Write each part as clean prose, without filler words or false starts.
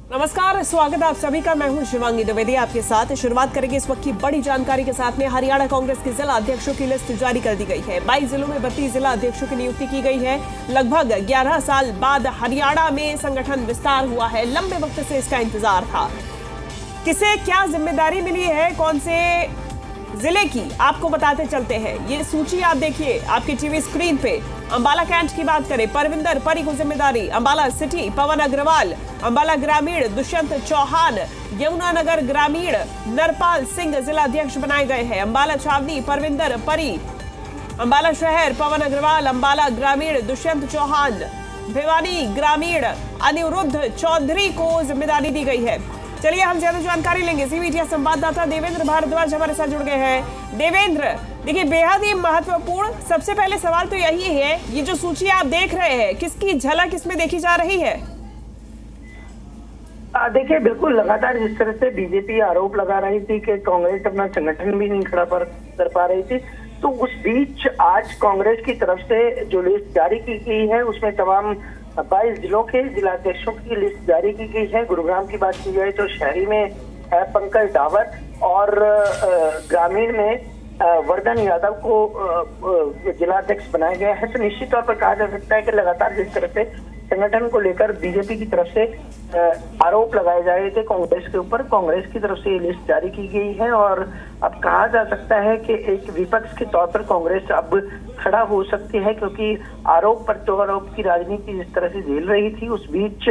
नमस्कार, स्वागत है आप सभी का। मैं हूं शिवांगी द्विवेदी आपके साथ। शुरुआत करेंगे इस वक्त की बड़ी जानकारी के साथ में। हरियाणा कांग्रेस के जिला अध्यक्षों की लिस्ट जारी कर दी गई है। 22 जिलों में 32 जिला अध्यक्षों की नियुक्ति की गई है। लगभग 11 साल बाद हरियाणा में संगठन विस्तार हुआ है। लंबे वक्त से इसका इंतजार था। किसे क्या जिम्मेदारी मिली है, कौन से जिले की, आपको बताते चलते हैं। ये सूची आप देखिए आपकी टीवी स्क्रीन पे। अंबाला कैंट की बात करें, परविंदर परी को जिम्मेदारी। अंबाला सिटी पवन अग्रवाल। अंबाला ग्रामीण दुष्यंत चौहान। यमुनानगर ग्रामीण नरपाल सिंह जिला अध्यक्ष बनाए गए हैं। अंबाला छावनी परविंदर परी। अंबाला शहर पवन अग्रवाल। अंबाला ग्रामीण दुष्यंत चौहान। भिवानी ग्रामीण अनिरुद्ध चौधरी को जिम्मेदारी दी गई है। चलिए हम ज्यादा जानकारी लेंगे। सी मीडिया संवाददाता देवेंद्र भारद्वाज हमारे साथ जुड़ गए हैं। देवेंद्र, देखिए बेहद ही महत्वपूर्ण सबसे पहले सवाल तो यही है, ये जो सूची आप देख रहे हैं किसकी झलक इसमें देखी जा रही है? देखिए, बिल्कुल लगातार जिस तरह से बीजेपी आरोप लगा रही थी कि कांग्रेस अपना संगठन भी नहीं खड़ा कर पा रही थी, तो उस बीच आज कांग्रेस की तरफ से जो लिस्ट जारी की गई है उसमें तमाम 22 जिलों के जिलाध्यक्षों की लिस्ट जारी की गई है। गुरुग्राम की बात की जाए तो शहरी में है पंकज डावर और ग्रामीण में वर्धन यादव को जिलाध्यक्ष बनाया गया है। तो निश्चित तौर पर कहा जा सकता है कि लगातार जिस तरह से संगठन को लेकर बीजेपी की तरफ से आरोप लगाए जा रहे थे कांग्रेस के ऊपर, कांग्रेस की तरफ से ये लिस्ट जारी की गई है और अब कहा जा सकता है कि एक विपक्ष के तौर पर कांग्रेस अब खड़ा हो सकती है, क्योंकि आरोप प्रत्यारोप की राजनीति जिस तरह से झेल रही थी उस बीच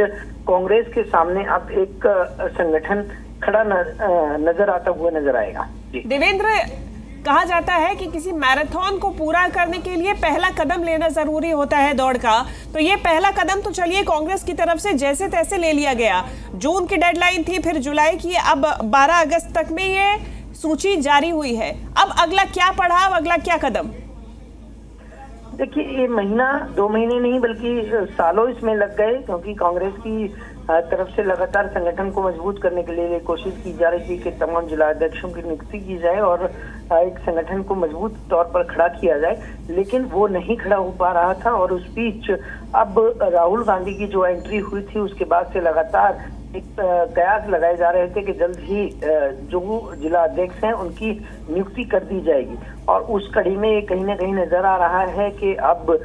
कांग्रेस के सामने अब एक संगठन खड़ा नजर आता हुआ नजर आएगा। देवेंद्र, कहा जाता है कि किसी मैराथन को पूरा करने के लिए पहला कदम लेना जरूरी होता है दौड़ का। तो ये पहला कदम तो चलिए कांग्रेस की तरफ से जैसे तैसे ले लिया गया। जून की डेडलाइन थी, फिर जुलाई की, अब 12 अगस्त तक में ये सूची जारी हुई है। अब अगला क्या पड़ाव, अगला क्या कदम? देखिए, ये महीना 2 महीने नहीं बल्कि सालों इसमें लग गए, क्योंकि कांग्रेस की तरफ से लगातार संगठन को मजबूत करने के लिए कोशिश की जा रही थी कि तमाम जिला अध्यक्षों की नियुक्ति की जाए और एक संगठन को मजबूत तौर पर खड़ा किया जाए, लेकिन वो नहीं खड़ा हो पा रहा था। और उस बीच अब राहुल गांधी की जो एंट्री हुई थी उसके बाद से लगातार एक कयास लगाए जा रहे थे कि जल्द ही जो जिला अध्यक्ष हैं उनकी नियुक्ति कर दी जाएगी। और उस कड़ी में कहीं ना कहीं नजर आ रहा है कि अब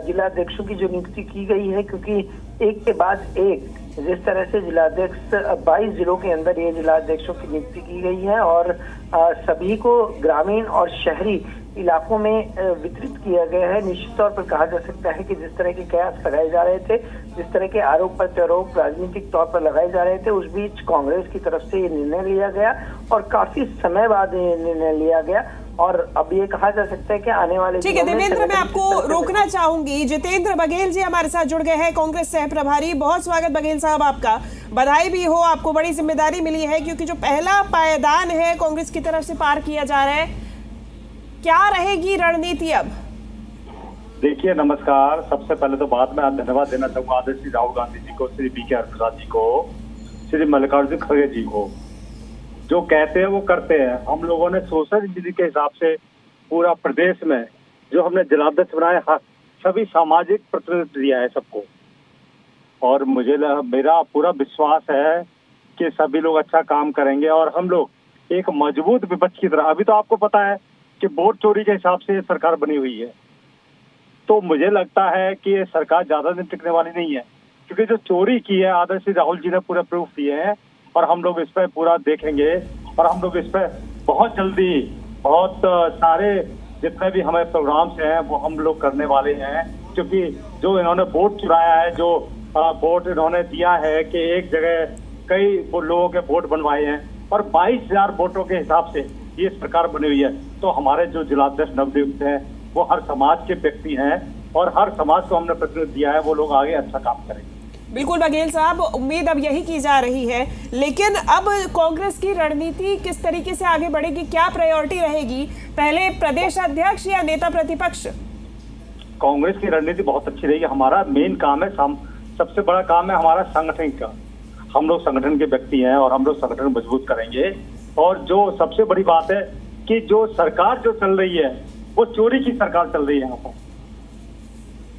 जिला अध्यक्षों की जो नियुक्ति की गई है, क्योंकि एक के बाद एक जिस तरह से जिलाध्यक्ष 22 जिलों के अंदर ये जिलाध्यक्षों की नियुक्ति की गई है और सभी को ग्रामीण और शहरी इलाकों में वितरित किया गया है। निश्चित तौर पर कहा जा सकता है कि जिस तरह के कयास लगाए जा रहे थे, जिस तरह के आरोप प्रत्यारोप राजनीतिक तौर पर लगाए जा रहे थे, उस बीच कांग्रेस की तरफ से ये निर्णय लिया गया और काफी समय बाद ये निर्णय लिया गया। और अब ये कहा जा सकता है कि आने वाले ठीक है देवेंद्र, मैं आपको रोकना चाहूंगी। जितेंद्र बघेल जी हमारे साथ जुड़ गए हैं, कांग्रेस सह प्रभारी। बहुत स्वागत बघेल साहब आपका। बधाई भी हो, आपको बड़ी जिम्मेदारी मिली है, क्योंकि जो पहला पायदान है कांग्रेस की तरफ से पार किया जा रहा है। क्या रहेगी रणनीति अब? देखिए, नमस्कार। सबसे पहले तो बात मैं धन्यवाद देना चाहूंगा आदरणीय श्री राहुल गांधी जी को, श्री बी.के. प्रसाद जी को, श्री मल्लिकार्जुन खड़गे जी को। जो कहते हैं वो करते हैं। हम लोगों ने सोशल इंजीनियरिंग के हिसाब से पूरा प्रदेश में जो हमने जिलाध्यक्ष बनाए, सभी सामाजिक प्रतिनिधित्व दिया है सबको, और मेरा पूरा विश्वास है कि सभी लोग अच्छा काम करेंगे और हम लोग एक मजबूत विपक्ष की तरह। अभी तो आपको पता है कि वोट चोरी के हिसाब से सरकार बनी हुई है, तो मुझे लगता है कि ये सरकार ज्यादा दिन टिकने वाली नहीं है, क्योंकि जो चोरी की है आदरणीय श्री राहुल जी ने पूरे प्रूफ दिए हैं और हम लोग इस पर पूरा देखेंगे और हम लोग इस पर बहुत जल्दी बहुत सारे जितने भी हमारे प्रोग्राम्स हैं वो हम लोग करने वाले हैं। क्योंकि जो इन्होंने वोट चुराया है, जो वोट इन्होंने दिया है कि एक जगह कई लोगों के वोट बनवाए हैं और 22,000 वोटों के हिसाब से ये सरकार बनी हुई है, तो हमारे जो जिलाध्यक्ष नवनियुक्त हैं वो हर समाज के व्यक्ति हैं और हर समाज को हमने प्रतिनिधित्व दिया है, वो लोग आगे अच्छा काम करेंगे। बिल्कुल बघेल साहब, उम्मीद अब यही की जा रही है। लेकिन अब कांग्रेस की रणनीति किस तरीके से आगे बढ़ेगी, क्या प्रायोरिटी रहेगी? पहले प्रदेश अध्यक्ष या नेता प्रतिपक्ष? कांग्रेस की रणनीति बहुत अच्छी रहेगी। हमारा मेन काम है, सबसे बड़ा काम है हमारा संगठन का। हम लोग संगठन के व्यक्ति हैं और हम लोग संगठन मजबूत करेंगे। और जो सबसे बड़ी बात है कि जो सरकार जो चल रही है वो चोरी की सरकार चल रही है। यहाँ पर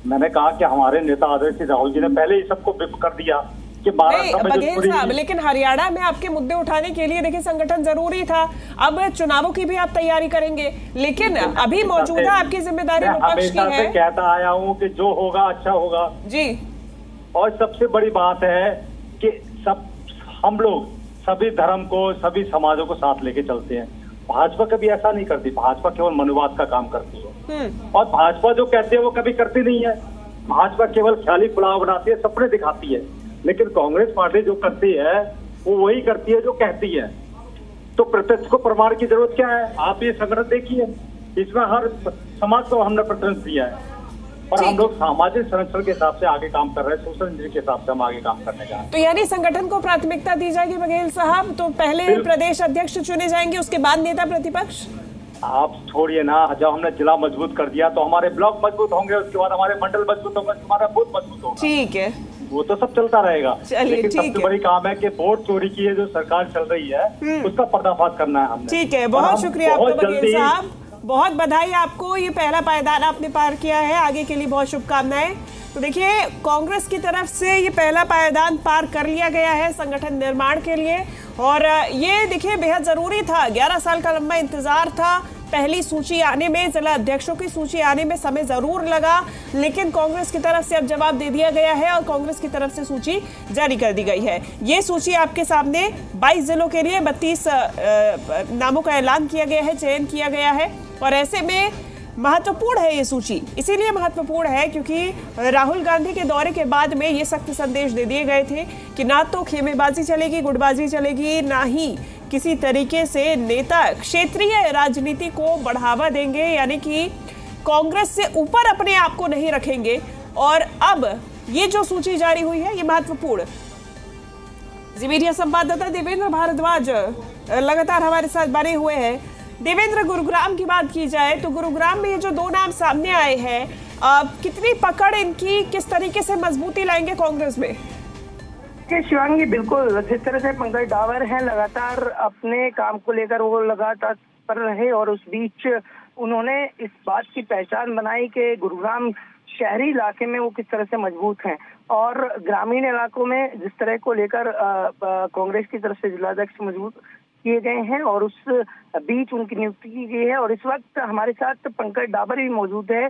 मैंने कहा कि हमारे नेता आदरणीय राहुल जी ने पहले ही सबको विप कर दिया कि महाराष्ट्र में बघेल साहब, लेकिन हरियाणा में आपके मुद्दे उठाने के लिए देखिए संगठन जरूरी था। अब चुनावों की भी आप तैयारी करेंगे, लेकिन अभी मौजूदा आपकी जिम्मेदारी विपक्ष की है। कहता आया हूँ कि जो होगा अच्छा होगा जी। और सबसे बड़ी बात है कि हम लोग सभी धर्म को, सभी समाजों को साथ लेके चलते हैं। भाजपा कभी ऐसा नहीं करती, भाजपा केवल मनुवाद का काम करती है। और भाजपा जो कहती है वो कभी करती नहीं है। भाजपा केवल ख्याली पुलाव बनाती है, सपने दिखाती है। लेकिन कांग्रेस पार्टी जो करती है वो वही करती है जो कहती है। तो प्रत्यक्ष को प्रमाण की जरूरत क्या है? आप ये संगठन देखिए, इसमें हर समाज को हमने प्रेफरेंस दिया है और हम लोग सामाजिक संरक्षण के हिसाब से आगे काम कर रहे हैं, सोशल इंजीनियरिंग के हिसाब से हम आगे काम करने का। तो यानी संगठन को प्राथमिकता दी जाएगी बघेल साहब, तो पहले प्रदेश अध्यक्ष चुने जाएंगे, उसके बाद नेता प्रतिपक्ष? आप छोड़िए ना, जब हमने जिला मजबूत कर दिया तो हमारे ब्लॉक मजबूत होंगे, उसके बाद हमारे मंडल मजबूत होंगे, हमारा बूथ मजबूत होगा। ठीक है, वो तो सब चलता रहेगा। लेकिन सबसे है। बड़ी काम है कि वोट चोरी की जो सरकार चल रही है उसका पर्दाफाश करना है हमने। ठीक है, बहुत शुक्रिया आपका बघेल साहब, बहुत बधाई आपको, ये पहला पायदान आपने पार किया है, आगे के लिए बहुत शुभकामनाएं। तो देखिए, कांग्रेस की तरफ से ये पहला पायदान पार कर लिया गया है संगठन निर्माण के लिए, और ये देखिए बेहद जरूरी था। 11 साल का लंबा इंतजार था, पहली सूची आने में, जिला अध्यक्षों की सूची आने में समय जरूर लगा, लेकिन कांग्रेस की तरफ से अब जवाब दे दिया गया है और कांग्रेस की तरफ से सूची जारी कर दी गई है। ये सूची आपके सामने 22 जिलों के लिए 32 नामों का ऐलान किया गया है, चयन किया गया है। और ऐसे में महत्वपूर्ण है ये सूची, इसीलिए महत्वपूर्ण है क्योंकि राहुल गांधी के दौरे के बाद में ये सख्त संदेश दे दिए गए थे कि ना तो खेमेबाजी चलेगी, गुटबाजी चलेगी, ना ही किसी तरीके से नेता क्षेत्रीय राजनीति को बढ़ावा देंगे, यानी कि कांग्रेस से ऊपर अपने आप को नहीं रखेंगे। और अब ये जो सूची जारी हुई है ये महत्वपूर्ण। जी मीडिया संवाददाता देवेंद्र भारद्वाज लगातार हमारे साथ बने हुए हैं। देवेंद्र, गुरुग्राम की बात की जाए तो गुरुग्राम में ये जो 2 नाम सामने आए हैं, कितनी पकड़ इनकी, किस तरीके से मजबूती लाएंगे कांग्रेस में? शिवांगी, बिल्कुल जिस तरह से पंकज डावर हैं लगातार अपने काम को लेकर वो लगातार पर रहे, और उस बीच उन्होंने इस बात की पहचान बनाई कि गुरुग्राम शहरी इलाके में वो किस तरह से मजबूत हैं, और ग्रामीण इलाकों में जिस तरह को लेकर कांग्रेस की तरफ से जिलाध्यक्ष मजबूत किए गए हैं, और उस बीच उनकी नियुक्ति की गई है। और इस वक्त हमारे साथ पंकज डावर भी मौजूद है।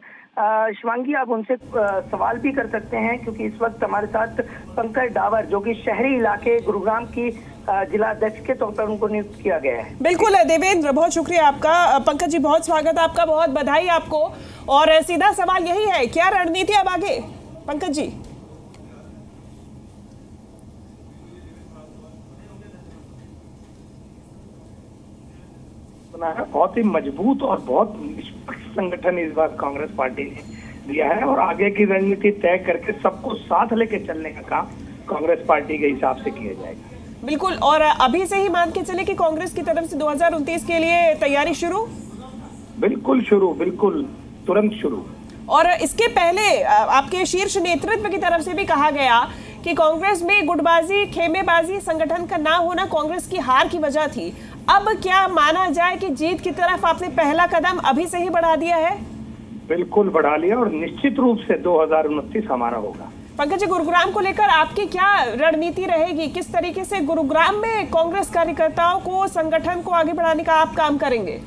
शिवांगी, आप उनसे सवाल भी कर सकते हैं क्योंकि इस वक्त हमारे साथ पंकज डावर, जो कि शहरी इलाके गुरुग्राम की जिला अध्यक्ष के तौर पर उनको नियुक्त किया गया है। बिल्कुल देवेंद्र, बहुत शुक्रिया आपका। पंकज जी, बहुत स्वागत आपका, बहुत बधाई आपको। और सीधा सवाल यही है, क्या रणनीति अब आगे? पंकज जी। बहुत ही मजबूत और बहुत निष्पक्ष संगठन इस बार कांग्रेस पार्टी ने दिया है, और आगे की रणनीति तय करके सबको साथ लेके चलने का काम कांग्रेस पार्टी के हिसाब से किया जाएगा। बिल्कुल, और अभी से ही मान के चले कि कांग्रेस की तरफ से 2029 के लिए तैयारी शुरू? बिल्कुल शुरू, बिल्कुल तुरंत शुरू। और इसके पहले आपके शीर्ष नेतृत्व की तरफ से भी कहा गया कि कांग्रेस में गुटबाजी, खेमेबाजी, संगठन का ना होना कांग्रेस की हार की वजह थी। अब क्या माना जाए कि जीत की तरफ आपने पहला कदम अभी से ही बढ़ा दिया है? बिल्कुल बढ़ा लिया, और निश्चित रूप से 2029 हमारा होगा। पंकज जी, गुरुग्राम को लेकर आपकी क्या रणनीति रहेगी? किस तरीके से गुरुग्राम में कांग्रेस कार्यकर्ताओं को, संगठन को आगे बढ़ाने का आप काम करेंगे?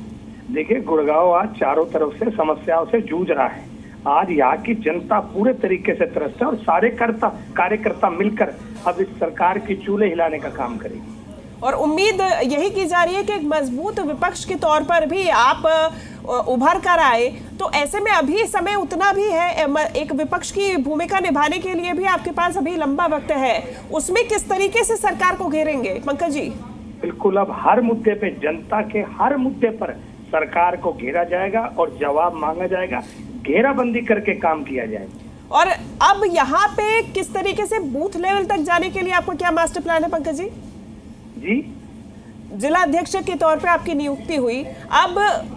देखिए, गुड़गांव आज चारों तरफ से समस्याओं से जूझ रहा है। आज यहाँ की जनता पूरे तरीके से त्रस्त है, और सारे कार्यकर्ता मिलकर अब इस सरकार की चूल्हे हिलाने का काम करेंगे। और उम्मीद यही की जा रही है कि एक मजबूत विपक्ष के तौर पर भी आप उभर कर आए, तो ऐसे में अभी समय उतना भी है, एक विपक्ष की भूमिका निभाने के लिए भी आपके पास अभी लंबा वक्त है, उसमें किस तरीके से सरकार को घेरेंगे पंकज जी? बिल्कुल, अब हर मुद्दे पे, जनता के हर मुद्दे पर सरकार को घेरा जाएगा और जवाब मांगा जाएगा, घेराबंदी करके काम किया जाएगा। और अब यहाँ पे किस तरीके से बूथ लेवल तक जाने के लिए आपको क्या मास्टर प्लान है पंकज जी? जी, जिला अध्यक्ष के तौर पे आपकी नियुक्ति हुई, अब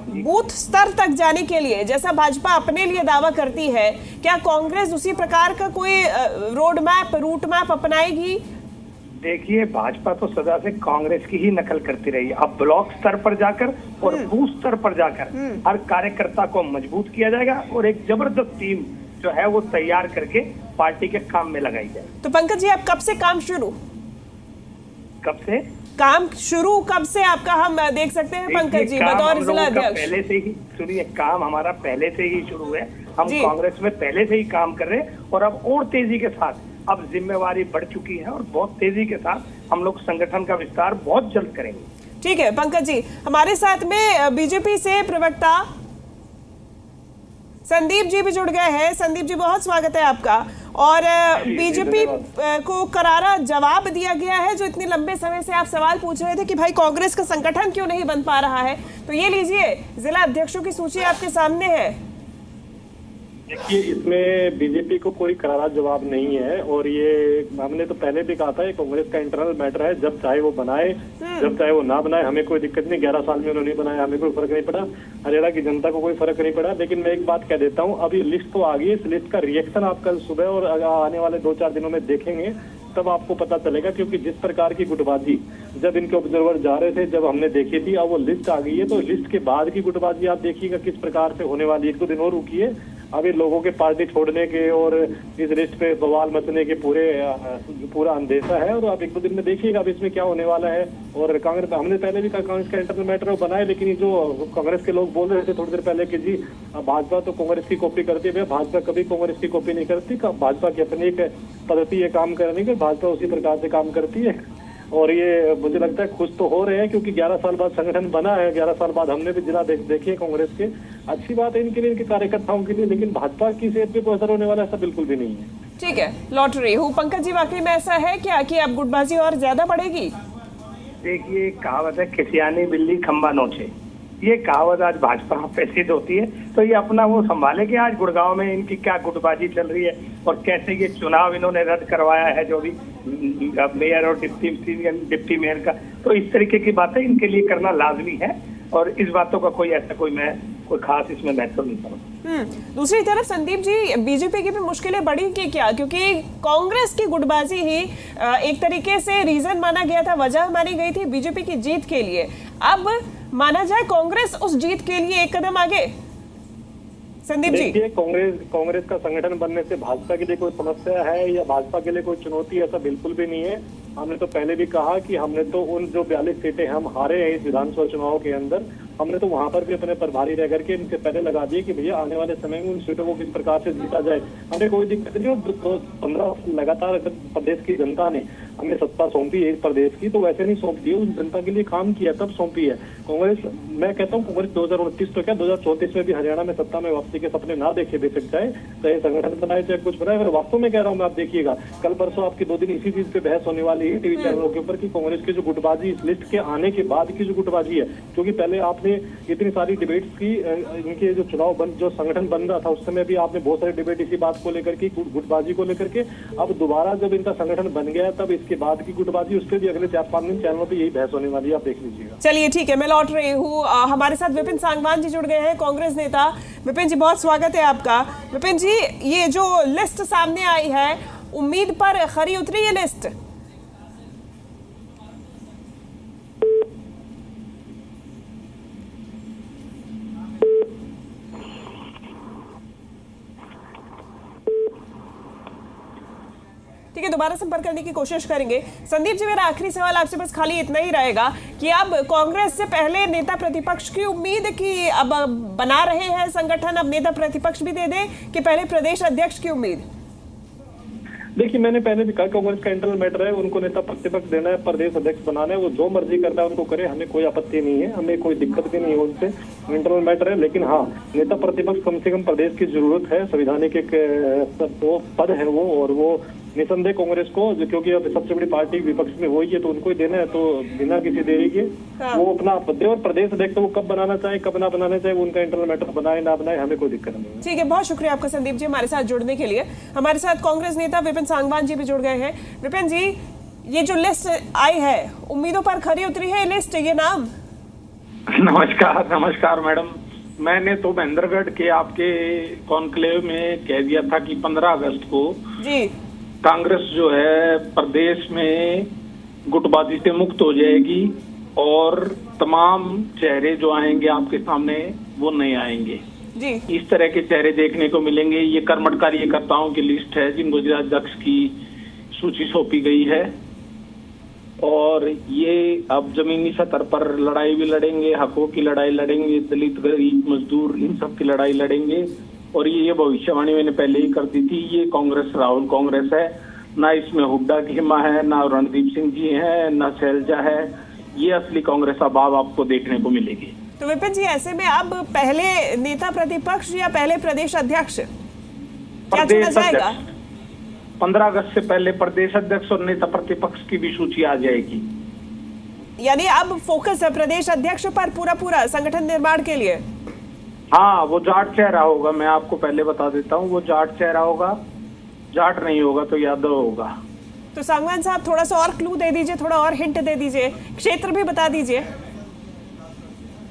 बूथ स्तर तक जाने के लिए जैसा भाजपा अपने लिए दावा करती है, क्या कांग्रेस उसी प्रकार का कोई रूट मैप अपनाएगी? देखिए, भाजपा तो सदा से कांग्रेस की ही नकल करती रही है। अब ब्लॉक स्तर पर जाकर और बूथ स्तर पर जाकर हर कार्यकर्ता को मजबूत किया जाएगा, और एक जबरदस्त टीम जो है वो तैयार करके पार्टी के काम में लगाई जाए। तो पंकज जी, आप कब से काम शुरू? कब से काम शुरू कब से आपका हम देख सकते हैं पंकज जी बतौर जिला अध्यक्ष? पहले से ही सुनिए, काम हमारा पहले से ही शुरू है। हम कांग्रेस में पहले से ही काम कर रहे हैं और अब और तेजी के साथ अब जिम्मेवारी बढ़ चुकी है और बहुत तेजी के साथ हम लोग संगठन का विस्तार बहुत जल्द करेंगे। ठीक है पंकज जी, हमारे साथ में बीजेपी से प्रवक्ता संदीप जी भी जुड़ गए हैं। संदीप जी, बहुत स्वागत है आपका। और बीजेपी को करारा जवाब दिया गया है, जो इतने लंबे समय से आप सवाल पूछ रहे थे कि भाई कांग्रेस का संगठन क्यों नहीं बन पा रहा है। तो ये लीजिए, जिला अध्यक्षों की सूची आपके सामने है। देखिए, इसमें बीजेपी को कोई करारा जवाब नहीं है और ये हमने तो पहले भी कहा था, ये कांग्रेस का इंटरनल मैटर है। जब चाहे वो बनाए, जब चाहे वो ना बनाए, हमें कोई दिक्कत नहीं। 11 साल में उन्होंने नहीं बनाया, हमें कोई फर्क नहीं पड़ा। हरियाणा की जनता को कोई फर्क नहीं पड़ा। लेकिन मैं एक बात कह देता हूँ, अभी लिस्ट तो आ गई है। इस लिस्ट का रिएक्शन आप कल सुबह और आने वाले 2-4 दिनों में देखेंगे, तब आपको पता चलेगा। क्योंकि जिस प्रकार की गुटबाजी जब इनके ऑब्जर्वर जा रहे थे, जब हमने देखी थी, अब वो लिस्ट आ गई है, तो लिस्ट के बाद की गुटबाजी आप देखिएगा किस प्रकार से होने वाली है। 1-2 दिन और रुकिए, अभी लोगों के पार्टी छोड़ने के और इस लिस्ट पे बवाल मचने के पूरा अंदेशा है। और आप 1-2 दिन में देखिएगा अब इसमें क्या होने वाला है। और कांग्रेस, हमने पहले भी कहा कांग्रेस का इंटरनल मैटर बनाए, लेकिन ये जो कांग्रेस के लोग बोल रहे थे थोड़ी देर पहले कि जी भाजपा तो कांग्रेस की कॉपी करती है, भाजपा कभी कांग्रेस की कॉपी नहीं करती। भाजपा की अपनी एक पद्धति है काम करने की, भाजपा उसी प्रकार से काम करती है। और ये मुझे लगता है खुश तो हो रहे हैं, क्योंकि 11 साल बाद संगठन बना है। 11 साल बाद हमने भी जिला देखे कांग्रेस के। अच्छी बात है इनके लिए, इनके कार्यकर्ताओं के लिए, लेकिन भाजपा की सेहत पे कोई असर होने वाला ऐसा बिल्कुल भी नहीं है। ठीक है, लौट रही हूँ। पंकज जी, वाकई में ऐसा है क्या कि अब गुटबाजी और ज्यादा बढ़ेगी? देखिए, कहावत है खिसियानी बिल्ली खंबा नोचे। ये कहावत आज भाजपा पे सिद्ध होती है, तो ये अपना वो संभाले कि आज गुड़गांव में इनकी क्या गुटबाजी चल रही है और कैसे ये चुनाव इन्होंने रद्द करवाया है, जो भी मेयर और डिप्टी मेयर का। तो इस तरीके की बातें इनके लिए करना लाजमी है और इस बातों का कोई खास इसमें महत्व नहीं पड़ा। दूसरी तरफ संदीप जी, बीजेपी की भी मुश्किलें बढ़ी कि क्या? क्योंकि कांग्रेस की गुटबाजी ही एक तरीके से रीजन माना गया था, वजह मानी गई थी बीजेपी की जीत के लिए। अब माना जाए कांग्रेस उस जीत के लिए एक कदम आगे। संदीप जी, देखिए, कांग्रेस का संगठन बनने से भाजपा के लिए कोई समस्या है या भाजपा के लिए कोई चुनौती, ऐसा बिल्कुल भी नहीं है। हमने तो पहले भी कहा कि हमने तो उन जो 42 सीटें हम हारे हैं इस विधानसभा चुनाव के अंदर, हमने तो वहां पर भी अपने प्रभारी रह करके इनसे पहले लगा दिए कि भैया आने वाले समय में उन सीटों को किस प्रकार से जीता जाए। हमें कोई दिक्कत नहीं। 15 लगातार प्रदेश की जनता ने हमें सत्ता सौंपी है इस प्रदेश की, तो वैसे नहीं सौंप दी, उस जनता के लिए काम किया तब सौंपी है। कांग्रेस, मैं कहता हूँ कांग्रेस 2029 तो क्या 2034 में भी हरियाणा में सत्ता में वापसी के सपने ना देखे बेशक जाए, चाहे संगठन बनाए चाहे कुछ बनाए। अगर वास्तव में कह रहा हूँ मैं, आप देखिएगा कल परसों आपकी 2 दिन इसी चीज पे बहस होने वाली है टीवी चैनलों के ऊपर कि कांग्रेस की जो गुटबाजी, इस लिस्ट के आने के बाद की जो गुटबाजी है, क्योंकि पहले आपने इतनी सारी डिबेट्स की, इनके जो जो संगठन बन रहा था उस समय भी आपने बहुत सारी डिबेट इसी बात को लेकर की, गुटबाजी को लेकर के। अब दोबारा जब इनका संगठन बन गया तब इसके बाद की गुटबाजी, उस पर भी अगले 4-5 दिन चैनलों पर यही बहस होने वाली है, आप देख लीजिएगा। चलिए ठीक है, मैं लौट रही हूँ। हमारे साथ विपिन सांगवान जी जुड़ गए हैं, कांग्रेस नेता। विपिन जी, बहुत स्वागत है आपका। विपिन जी, ये जो लिस्ट सामने आई है, उम्मीद पर खरी उतरी ये लिस्ट? ठीक है, दोबारा संपर्क करने की कोशिश करेंगे। संदीप जी, मेरा आखिरी सवाल आपसे बस खाली इतना ही रहेगा कि अब कांग्रेस से पहले नेता प्रतिपक्ष की उम्मीद कि अब बना रहे हैं संगठन, अब नेता प्रतिपक्ष भी दे दें कि पहले प्रदेश अध्यक्ष की उम्मीद? देखिए, मैंने पहले भी कहा कांग्रेस का इंटरनल मैटर है, उनको नेता प्रतिपक्ष देना है, प्रदेश अध्यक्ष बनाना है, वो जो मर्जी करता है उनको करे, हमें कोई आपत्ति नहीं है, हमें कोई दिक्कत भी नहीं है उनसे, इंटरनल मैटर है। लेकिन हाँ, नेता प्रतिपक्ष कम से कम प्रदेश की जरूरत है, संवैधानिक एक पद है वो, और वो निसंदेह कांग्रेस को, क्योंकि अब सबसे बड़ी पार्टी विपक्ष में वही है, तो उनको ही देना है, तो बिना किसी देरी के वो अपना पद। और प्रदेश अध्यक्ष वो कब बनाना चाहे कब ना बनाना चाहे, वो उनका इंटरनल मैटर बनाए ना बनाए, हमें कोई दिक्कत नहीं है। ठीक है, बहुत शुक्रिया आपका संदीप जी हमारे साथ जुड़ने के लिए। हमारे साथ कांग्रेस नेता विपिन सांगवान जी भी जुड़ गए हैं। विपिन जी, ये जो लिस्ट आई है, उम्मीदों पर खरी उतरी है लिस्ट, ये नाम? नमस्कार मैडम, मैंने तो महेंद्रगढ़ के आपके कॉन्क्लेव में कह दिया था कि 15 अगस्त को जी कांग्रेस जो है प्रदेश में गुटबाजी से मुक्त हो जाएगी और तमाम चेहरे जो आएंगे आपके सामने वो नहीं आएंगे। जी। इस तरह के चेहरे देखने को मिलेंगे। ये कर्मठ कार्यकर्ताओं की लिस्ट है जिनको जिलाध्यक्ष की सूची सौंपी गई है, और ये अब जमीनी सतह पर लड़ाई भी लड़ेंगे, हकों की लड़ाई लड़ेंगे, दलित गरीब मजदूर इन सब की लड़ाई लड़ेंगे। और ये भविष्यवाणी मैंने पहले ही कर दी थी, ये कांग्रेस राहुल कांग्रेस है, ना इसमें हुड्डा खेमा है, ना रणदीप सिंह जी है, ना शैलजा है। ये असली कांग्रेस अब आपको देखने को मिलेगी। तो विपिन जी, ऐसे में अब पहले नेता प्रतिपक्ष या पहले प्रदेश अध्यक्ष क्या चुना जाएगा? 15 अगस्त से पहले प्रदेश अध्यक्ष और नेता प्रतिपक्ष की भी सूची आ जाएगी। यानी अब फोकस है प्रदेश अध्यक्ष पर पूरा संगठन निर्माण के लिए। हाँ, वो जाट चेहरा होगा, मैं आपको पहले बता देता हूँ, वो जाट चेहरा होगा। जाट नहीं होगा तो यादव होगा। तो सांगवान साहब, थोड़ा सा और क्लू दे दीजिए, थोड़ा और हिंट दे दीजिए, क्षेत्र भी बता दीजिए।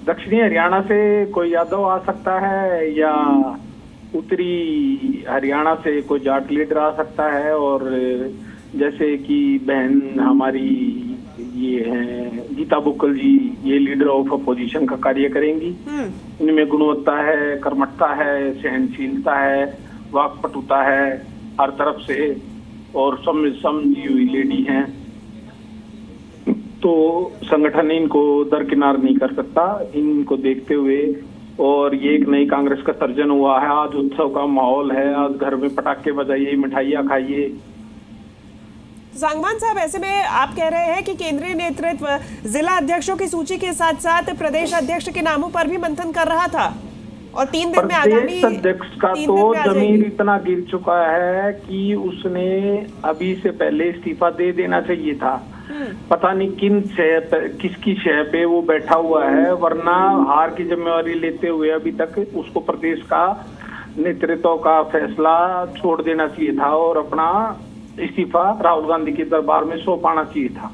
दक्षिणी हरियाणा से कोई यादव आ सकता है, या उत्तरी हरियाणा से कोई जाट लीडर आ सकता है, और जैसे कि बहन हमारी ये हैं गीता बुक्कल जी, ये लीडर ऑफ अपोजिशन का कार्य करेंगी। इनमें गुणवत्ता है, कर्मठता है, सहनशीलता है, वाकपटुता है हर तरफ से, और समझी हुई लेडी हैं। तो संगठन इनको दरकिनार नहीं कर सकता। इनको देखते हुए, और ये एक नई कांग्रेस का सर्जन हुआ है, आज उत्सव का माहौल है, आज घर में पटाखे बजाइए, मिठाइयाँ खाइए। सांगवान साहब, ऐसे में आप कह रहे हैं कि केंद्रीय नेतृत्व जिला अध्यक्षों की सूची के साथ साथ प्रदेश अध्यक्ष के नामों पर भी मंथन कर रहा था, और 3 दिन में आगामी अध्यक्ष का तो जमीन इतना गिर चुका है कि उसने अभी से पहले इस्तीफा दे देना चाहिए था। पता नहीं किसकी शय पे वो बैठा हुआ है, वरना हार की जिम्मेवारी लेते हुए अभी तक उसको प्रदेश का नेतृत्व का फैसला छोड़ देना चाहिए था, और अपना इस्तीफा राहुल गांधी के दरबार में सौंपना चाहिए था।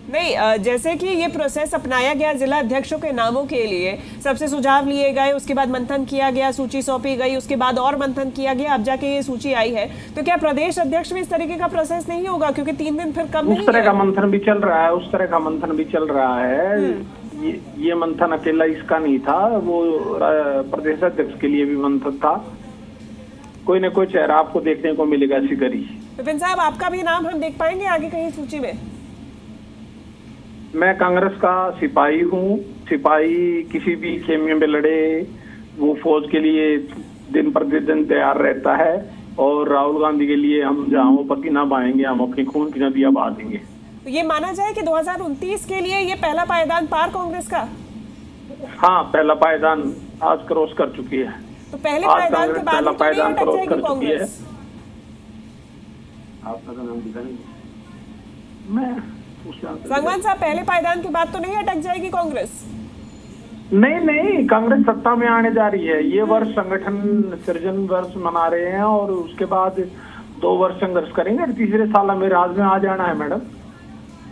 नहीं, जैसे कि ये प्रोसेस अपनाया गया जिला अध्यक्षों के नामों के लिए, सबसे सुझाव लिए गए, उसके बाद मंथन किया गया, सूची सौंपी गई, उसके बाद और मंथन किया गया, अब जाके ये सूची आई है। तो क्या प्रदेश अध्यक्ष में इस तरीके का प्रोसेस नहीं होगा, क्योंकि 3 दिन फिर कम नहीं है? उस तरह का मंथन भी चल रहा है, उस तरह का मंथन भी चल रहा है। ये मंथन अकेला इसका नहीं था, वो प्रदेश अध्यक्ष के लिए भी मंथन था। कोई न कोई चेहरा आपको देखने को मिलेगा शिकरी। विपिन साहब, आपका भी नाम हम देख पाएंगे आगे कहीं सूची में? मैं कांग्रेस का सिपाही हूँ। सिपाही किसी भी खेमे में लड़े, वो फौज के लिए दिन प्रतिदिन तैयार रहता है, और राहुल गांधी के लिए हम जहाँ पसीना बहाएंगे, हम अपनी खून की नदियाँ बहा देंगे। तो ये माना जाए कि 2029 के लिए ये पहला पायदान पार कांग्रेस का? हाँ, पहला पायदान आज क्रॉस कर चुकी है। तो पहले पायदान के बाद पायदान क्रॉस कर चुकी है। सांगवान साहब, पहले पायदान के बाद तो नहीं अटक जाएगी कांग्रेस? नहीं, कांग्रेस सत्ता में आने जा रही है। ये वर्ष संगठन सृजन वर्ष मना रहे हैं, और उसके बाद 2 वर्ष संघर्ष करेंगे, और तीसरे साल में राज में आ जाना है। मैडम,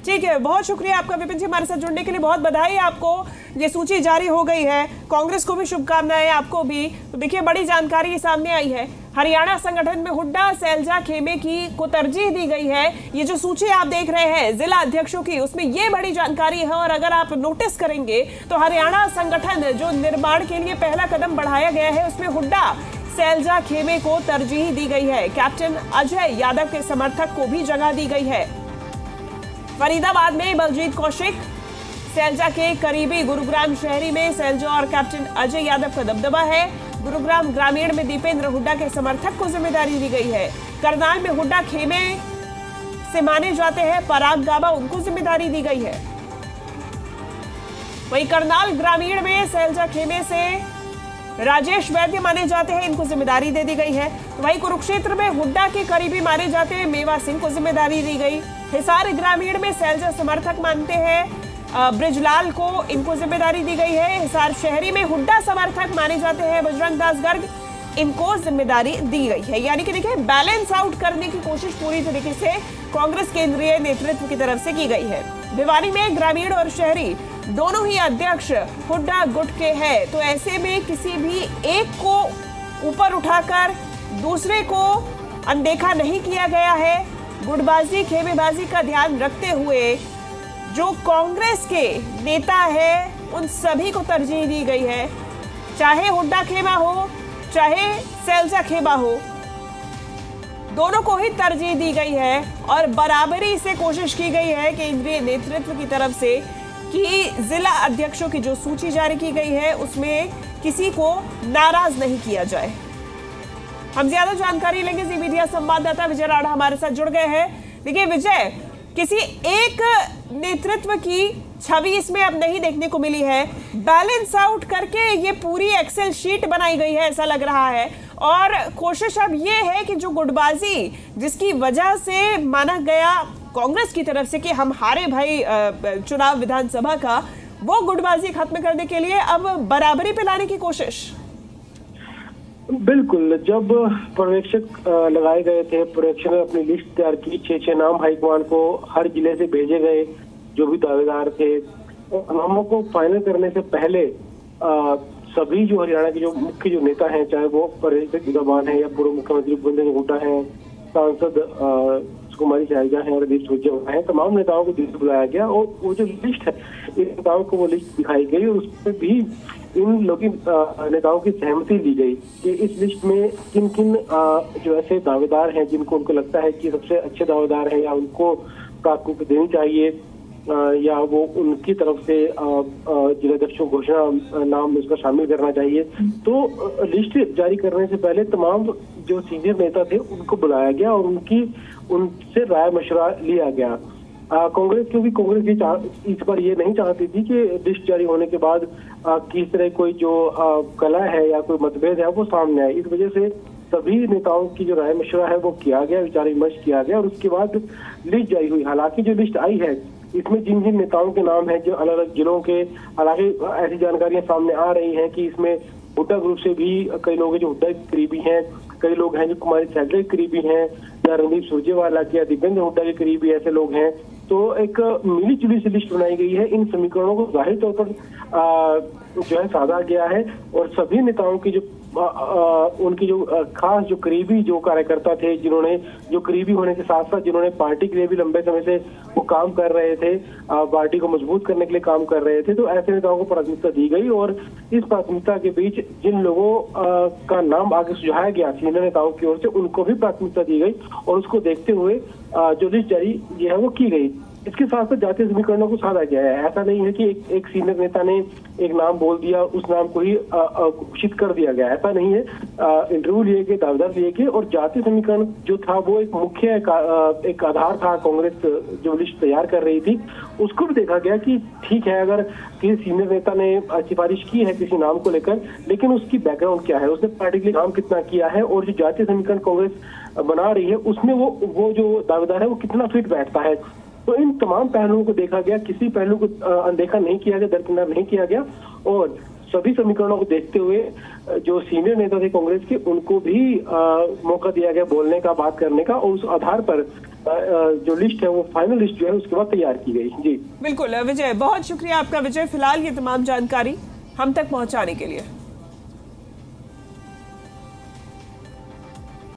ठीक है, बहुत शुक्रिया आपका विपिन जी, हमारे साथ जुड़ने के लिए। बहुत बधाई आपको, ये सूची जारी हो गई है, कांग्रेस को भी शुभकामनाएं, आपको भी। तो देखिए, बड़ी जानकारी सामने आई है। हरियाणा संगठन में हुड्डा शैलजा खेमे को तरजीह दी गई है। ये जो सूची आप देख रहे हैं जिला अध्यक्षों की, उसमें ये बड़ी जानकारी है। और अगर आप नोटिस करेंगे तो हरियाणा संगठन जो निर्माण के लिए पहला कदम बढ़ाया गया है, उसमें हुड्डा शैलजा खेमे को तरजीह दी गई है। कैप्टन अजय यादव के समर्थक को भी जगह दी गई है। फरीदाबाद में बलजीत कौशिक, शैलजा के करीबी गुरुग्राम शहरी में शैलजा और कैप्टन अजय यादव का दबदबा है। गुरुग्राम ग्रामीण में दीपेंद्र हुड्डा के समर्थक को जिम्मेदारी दी गई है। करनाल में हुड्डा खेमे से माने जाते हैं पराग गाबा, उनको जिम्मेदारी दी गई है। वहीं करनाल ग्रामीण में शैलजा खेमे से राजेश वैद्य माने जाते हैं, इनको जिम्मेदारी दे दी गई है। वहीं कुरुक्षेत्र में हुड्डा के करीबी माने जाते हैं मेवा सिंह को जिम्मेदारी दी गई। हिसार ग्रामीण में शैलजा समर्थक मानते हैं ब्रिजलाल को, इनको जिम्मेदारी दी गई है। हिसार शहरी में हुड्डा समर्थक माने जाते हैं बजरंग दास गर्ग, इनको जिम्मेदारी दी गई है। यानी कि देखिए, बैलेंस आउट करने की कोशिश पूरी तरीके से कांग्रेस केंद्रीय नेतृत्व की तरफ से की गई है। भिवानी में ग्रामीण और शहरी दोनों ही अध्यक्ष हुड्डा गुट के हैं, तो ऐसे में किसी भी एक को ऊपर उठाकर दूसरे को अनदेखा नहीं किया गया है। गुटबाजी खेमेबाजी का ध्यान रखते हुए जो कांग्रेस के नेता है, उन सभी को तरजीह दी गई है। चाहे हुड्डा खेमा हो चाहे सैलजा खेमा हो, दोनों को ही तरजीह दी गई है और बराबरी से कोशिश की गई है केंद्रीय नेतृत्व की तरफ से कि जिला अध्यक्षों की जो सूची जारी की गई है उसमें किसी को नाराज नहीं किया जाए। हम ज्यादा जानकारी लेंगे, जी मीडिया संवाददाता विजय राणा हमारे साथ जुड़ गए हैं। देखिए विजय, किसी एक नेतृत्व की छवि इसमें अब नहीं देखने को मिली है, बैलेंस आउट करके ये पूरी एक्सेल शीट बनाई गई है ऐसा लग रहा है। और कोशिश अब ये है कि जो गुटबाजी जिसकी वजह से माना गया कांग्रेस की तरफ से कि हम हारे भाई चुनाव विधानसभा का, वो गुटबाजी खत्म करने के लिए अब बराबरी पे लाने की कोशिश। बिल्कुल, जब पर्यवेक्षक लगाए गए थे, पर्यवेक्षक ने अपनी लिस्ट तैयार की, 6 नाम हाईकमान को हर जिले से भेजे गए जो भी दावेदार थे। नामों को फाइनल करने से पहले सभी जो हरियाणा के जो मुख्य जो नेता हैं, चाहे वो पर्यवेक्षक जुदाबान है या पूर्व मुख्यमंत्री भूपेंद्र सिंह हुड्डा है, सांसद कुमारी सैलजा है और रणदीप सुरजेवाला है, तमाम नेताओं को दिल्ली बुलाया गया और वो जो लिस्ट है इन नेताओं को वो लिस्ट दिखाई गई और उसमें भी इन लोग नेताओं की सहमति दी गई कि इस लिस्ट में किन किन जो ऐसे दावेदार हैं जिनको उनको लगता है कि सबसे अच्छे दावेदार हैं या उनको प्राथमिकता देनी चाहिए या वो उनकी तरफ से जिलाध्यक्षों घोषणा नाम उसका शामिल करना चाहिए। तो लिस्ट जारी करने से पहले तमाम जो सीनियर नेता थे उनको बुलाया गया और उनसे राय मशवरा लिया गया। कांग्रेस, क्योंकि कांग्रेस इस बार ये नहीं चाहती थी कि लिस्ट जारी होने के बाद किस तरह कोई जो कला है या कोई मतभेद है वो सामने आए, इस वजह से सभी नेताओं की जो राय मशवरा है वो किया गया, विचार विमर्श किया गया और उसके बाद लिस्ट जारी हुई। हालांकि जो लिस्ट आई है इसमें जिन जिन नेताओं के नाम हैं जो अलग अलग जिलों के, हालांकि ऐसी जानकारियां सामने आ रही हैं कि इसमें हुड्डा ग्रुप से भी कई लोग हैं जो हुड्डा के करीबी हैं, कई लोग हैं जो कुमारी सैलजा के करीबी हैं या रणदीप सुरजेवाला के या दिव्येंद्र हुड्डा के करीबी ऐसे लोग हैं। तो एक मिली जुली सी लिस्ट बनाई गई है। इन समीकरणों को जाहिर तौर पर जो है साधा गया है और सभी नेताओं की जो उनकी जो खास जो करीबी जो कार्यकर्ता थे, जिन्होंने जो करीबी होने के साथ साथ जिन्होंने पार्टी के लिए भी लंबे समय से वो काम कर रहे थे, पार्टी को मजबूत करने के लिए काम कर रहे थे, तो ऐसे नेताओं को प्राथमिकता दी गई और इस प्राथमिकता के बीच जिन लोगों का नाम आगे सुझाया गया सीनियर नेताओं की ओर से उनको भी प्राथमिकता दी गई और उसको देखते हुए जो लिस्ट जारी ये है वो की गई। इसके साथ साथ जातीय समीकरणों को साधा गया है। ऐसा नहीं है कि एक सीनियर नेता ने एक नाम बोल दिया, उस नाम को ही घोषित कर दिया गया, ऐसा नहीं है। इंटरव्यू लिए गए, दावेदार लिए गए और जातीय समीकरण जो था वो एक मुख्य एक आधार था। कांग्रेस जो लिस्ट तैयार कर रही थी उसको भी देखा गया कि ठीक है, अगर किसी सीनियर नेता ने सिफारिश की है किसी नाम को लेकर, लेकिन उसकी बैकग्राउंड क्या है, उसने पार्टी के लिए काम कितना किया है और जो जातीय समीकरण कांग्रेस बना रही है उसमें वो जो दावेदार है वो कितना फिट बैठता है। तो इन तमाम पहलुओं को देखा गया, किसी पहलू को अनदेखा नहीं किया गया, दरकिनार नहीं किया गया और सभी समीकरणों को देखते हुए जो सीनियर नेता थे कांग्रेस के उनको भी मौका दिया गया बोलने का, बात करने का और उस आधार पर जो लिस्ट है वो फाइनल लिस्ट जो है उसके बाद तैयार की गई। जी बिल्कुल विजय, बहुत शुक्रिया आपका विजय, फिलहाल ये तमाम जानकारी हम तक पहुंचाने के लिए।